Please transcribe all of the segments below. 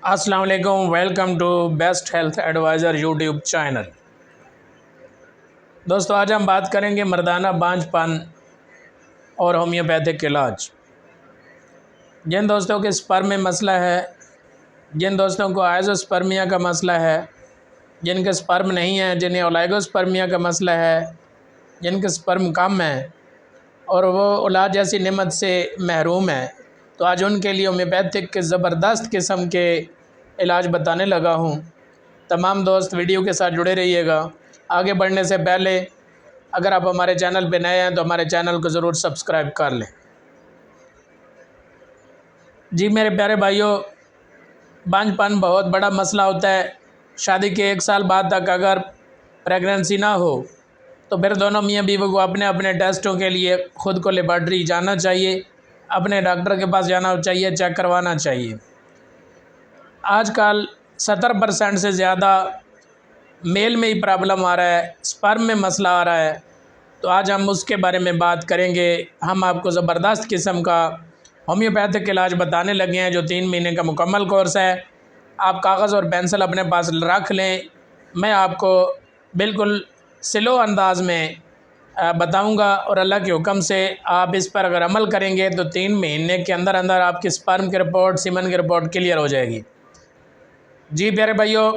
السلام علیکم، welcome to best health advisor YouTube channel. دوستو آج ہم بات کریں گے مردانہ بانجھ پن اور ہومیوپیتھک علاج۔ جن دوستوں کے سپرم میں مسئلہ ہے، جن دوستوں کو آئزوسپرمیا کا مسئلہ ہے، جن کے سپرم نہیں ہے، جنہیں اولیگوسپرمیا کا مسئلہ ہے، جن کے سپرم کم ہیں اور وہ اولاد جیسی نعمت سے محروم ہیں، تو آج ان کے لیے ہومیوپیتھک کے زبردست قسم کے علاج بتانے لگا ہوں۔ تمام دوست ویڈیو کے ساتھ جڑے رہیے گا۔ آگے بڑھنے سے پہلے اگر آپ ہمارے چینل پہ نئے ہیں تو ہمارے چینل کو ضرور سبسکرائب کر لیں۔ جی میرے پیارے بھائیوں، بانجھ پن بہت بڑا مسئلہ ہوتا ہے۔ شادی کے 1 سال بعد تک اگر پریگننسی نہ ہو تو پھر دونوں میاں بیوی کو اپنے اپنے ٹیسٹوں کے لیے خود کو لیبارٹری جانا چاہیے، اپنے ڈاکٹر کے پاس جانا چاہیے، چیک کروانا چاہیے۔ آج کل 70% سے زیادہ میل میں ہی پرابلم آ رہا ہے، سپرم میں مسئلہ آ رہا ہے، تو آج ہم اس کے بارے میں بات کریں گے۔ ہم آپ کو زبردست قسم کا ہومیوپیتھک علاج بتانے لگے ہیں جو 3 مہینے کا مکمل کورس ہے۔ آپ کاغذ اور پینسل اپنے پاس رکھ لیں، میں آپ کو بالکل سلو انداز میں بتاؤں گا، اور اللہ کے حکم سے آپ اس پر اگر عمل کریں گے تو 3 مہینے کے اندر اندر آپ کی سپرم کی رپورٹ، سیمن کی رپورٹ کلیئر ہو جائے گی۔ جی پیارے بھائیوں،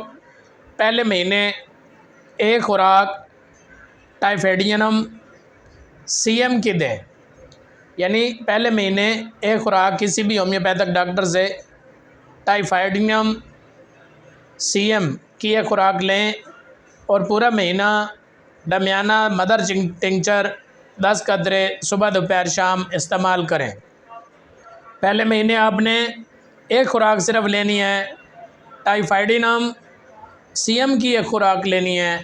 پہلے مہینے ایک خوراک ٹائفیڈینم CM کی دیں، یعنی پہلے مہینے ایک خوراک کسی بھی ہومیوپیتھک ڈاکٹر سے ٹائفیڈینم CM کی ایک خوراک لیں، اور پورا مہینہ دمیانہ مدر ٹنکچر 10 قطرے صبح دوپہر شام استعمال کریں۔ پہلے مہینے آپ نے ایک خوراک صرف لینی ہے، ٹائفیڈینم CM کی ایک خوراک لینی ہے،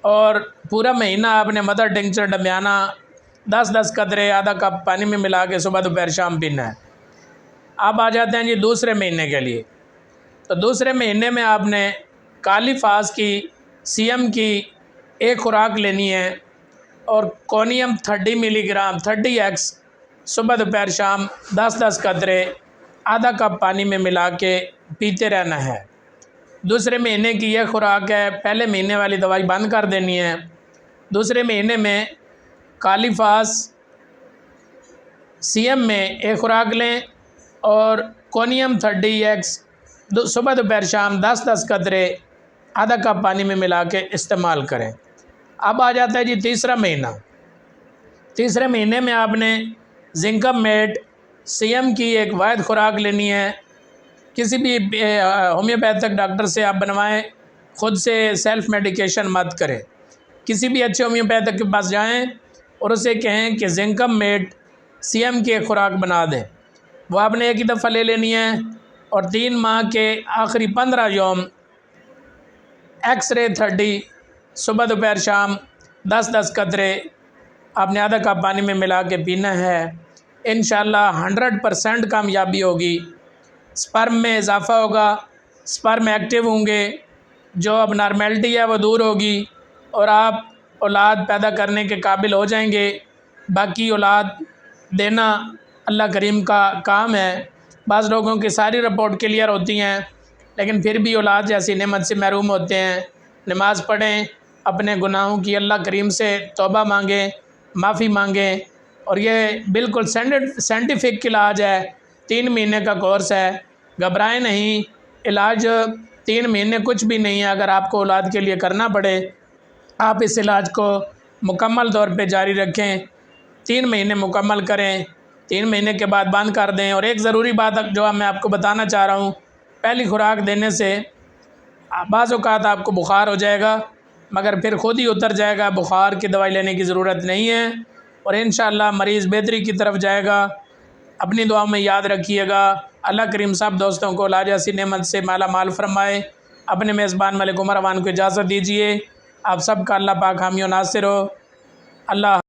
اور پورا مہینہ آپ نے مدر ٹنکچر دمیانہ 10 قطرے آدھا کپ پانی میں ملا کے صبح دوپہر شام پینا ہے۔ اب آ جاتے ہیں جی دوسرے مہینے کے لیے۔ تو دوسرے مہینے میں آپ نے کالی فاس کی CM کی ایک خوراک لینی ہے، اور کونیم 30 ملی گرام 30x صبح دوپہر شام 10 قطرے آدھا کپ پانی میں ملا کے پیتے رہنا ہے۔ دوسرے مہینے کی یہ خوراک ہے، پہلے مہینے والی دوائی بند کر دینی ہے۔ دوسرے مہینے میں کالی فاس CM میں ایک خوراک لیں، اور کونیم 30x صبح دوپہر شام 10 قطرے آدھا کپ پانی میں ملا کے استعمال کریں۔ اب آ جاتا ہے جی تیسرا مہینہ۔ تیسرے مہینے میں آپ نے زنکم میٹ CM کی ایک واحد خوراک لینی ہے۔ کسی بھی ہومیوپیتھک ڈاکٹر سے آپ بنوائیں، خود سے سیلف میڈیکیشن مت کریں۔ کسی بھی اچھے ہومیوپیتھک کے پاس جائیں اور اسے کہیں کہ زنکم میٹ CM کی ایک خوراک بنا دیں۔ وہ آپ نے ایک ہی دفعہ لے لینی ہے، اور 3 ماہ کے آخری 15 یوم ایکس-رے 30 صبح دوپہر شام 10 قطرے آپ نے آدھا کپ پانی میں ملا کے پینا ہے۔ انشاءاللہ 100% کامیابی ہوگی، سپرم میں اضافہ ہوگا، سپرم ایکٹیو ہوں گے، جو اب نارمیلٹی ہے وہ دور ہوگی، اور آپ اولاد پیدا کرنے کے قابل ہو جائیں گے۔ باقی اولاد دینا اللہ کریم کا کام ہے۔ بعض لوگوں کی ساری رپورٹ کلیئر ہوتی ہیں لیکن پھر بھی اولاد جیسی نعمت سے محروم ہوتے ہیں۔ نماز پڑھیں، اپنے گناہوں کی اللہ کریم سے توبہ مانگیں، معافی مانگیں، اور یہ بالکل سائنٹیفک علاج ہے۔ 3 مہینے کا کورس ہے، گھبرائیں نہیں۔ علاج 3 مہینے کچھ بھی نہیں ہے۔ اگر آپ کو اولاد کے لیے کرنا پڑے، آپ اس علاج کو مکمل طور پہ جاری رکھیں، 3 مہینے مکمل کریں، 3 مہینے کے بعد بند کر دیں۔ اور ایک ضروری بات جو میں آپ کو بتانا چاہ رہا ہوں، پہلی خوراک دینے سے بعض اوقات آپ کو بخار ہو جائے گا، مگر پھر خود ہی اتر جائے گا، بخار کی دوائی لینے کی ضرورت نہیں ہے، اور انشاءاللہ مریض بہتری کی طرف جائے گا۔ اپنی دعاؤں میں یاد رکھیے گا۔ اللہ کریم سب دوستوں کو اولاد جیسی نعمت سے مالا مال فرمائے۔ اپنے میزبان ملک عمر اوان کو اجازت دیجیے۔ آپ سب کا اللہ پاک حامی و ناصر ہو۔ اللہ